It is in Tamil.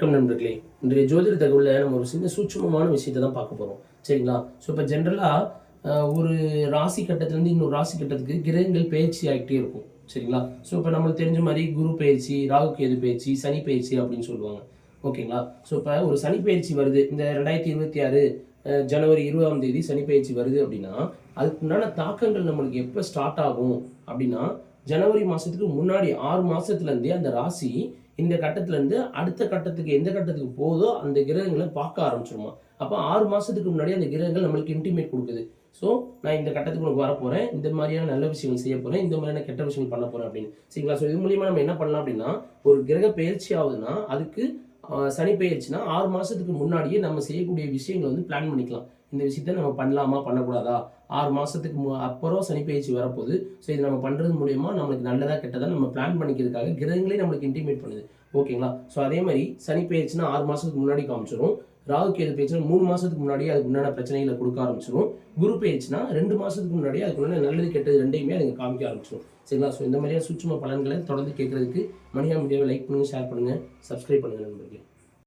வணக்கம் நண்பர்களே. இன்றைய ஜோதிட தகவலில் நம்ம ஒரு சின்ன சூட்சுமமான விஷயத்தை தான் பார்க்க போகிறோம். சரிங்களா? ஸோ இப்போ ஜென்ரலாக ஒரு ராசி கட்டத்துலேருந்து இன்னொரு ராசி கட்டத்துக்கு கிரகங்கள் பயிற்சி ஆகிட்டே இருக்கும். சரிங்களா? ஸோ இப்போ நம்மளுக்கு தெரிஞ்ச மாதிரி குரு பயிற்சி, ராகு கேது பயிற்சி, சனி பயிற்சி அப்படின்னு சொல்லுவாங்க. ஓகேங்களா? ஸோ இப்போ ஒரு சனி பயிற்சி வருது, இந்த 2026 ஜனவரி 20ஆம் தேதி சனி பயிற்சி வருது அப்படின்னா, அதுக்குண்டான தாக்கங்கள் நம்மளுக்கு எப்போ ஸ்டார்ட் ஆகும் அப்படின்னா, ஜனவரி மாதத்துக்கு முன்னாடி 6 மாதத்துலேருந்தே அந்த ராசி இந்த கட்டத்துலேருந்து அடுத்த கட்டத்துக்கு எந்த கட்டத்துக்கு போதோ அந்த கிரகங்களை பார்க்க ஆரம்பிச்சிருமா. அப்போ 6 மாதத்துக்கு முன்னாடி அந்த கிரகங்கள் நம்மளுக்கு இன்டிமேட் கொடுக்குது. ஸோ நான் இந்த கட்டத்துக்கு உனக்கு வரப்போகிறேன், இந்த மாதிரியான நல்ல விஷயங்கள் செய்ய போகிறேன், இந்த மாதிரியான கெட்ட விஷயங்கள் பண்ண போகிறேன் அப்படின்னு. சரிங்களா? ஸோ இது மூலியமாக நம்ம என்ன பண்ணலாம் அப்படின்னா, ஒரு கிரக பயிற்சி ஆகுதுன்னா அதுக்கு சனி பயிற்சினா 6 மாதத்துக்கு முன்னாடியே நம்ம செய்யக்கூடிய விஷயங்களை வந்து பிளான் பண்ணிக்கலாம். இந்த விஷயத்த நம்ம பண்ணலாமா பண்ணக்கூடாதா, 6 மாதத்துக்கு அப்புறம் சனி பயிற்சி வரப்போகுது. ஸோ இது நம்ம பண்ணுறது மூலயமா நம்மளுக்கு நல்லதா கெட்டதா நம்ம பிளான் பண்ணிக்கிறதுக்காக கிரகங்களே நம்மளுக்கு இன்டிமேட் பண்ணுது. ஓகேங்களா? ஸோ அதே மாதிரி சனி பயிற்சினா 6 மாதத்துக்கு முன்னாடி காமிச்சிடும். ராகு கேது பயிற்சினா 3 மாதத்துக்கு முன்னாடியே அதுக்கு உண்டான பிரச்சனைகளை கொடுக்க ஆரம்பிச்சிடும். குரு பயிற்சினா 2 மாதத்துக்கு முன்னாடியே அதுக்கு உண்டான நல்லது கெட்டது ரெண்டையுமே அதுங்க காமிக்க ஆரம்பிச்சிடும். சரிங்களா? ஸோ இந்த மாதிரியான சூட்சும பலன்களை தொடர்ந்து கேட்கறதுக்கு மணியா மீடியாவை லைக் பண்ணுங்கள், ஷேர் பண்ணுங்கள், சப்ஸ்கிரைப் பண்ணுங்கள் நண்பர்களே.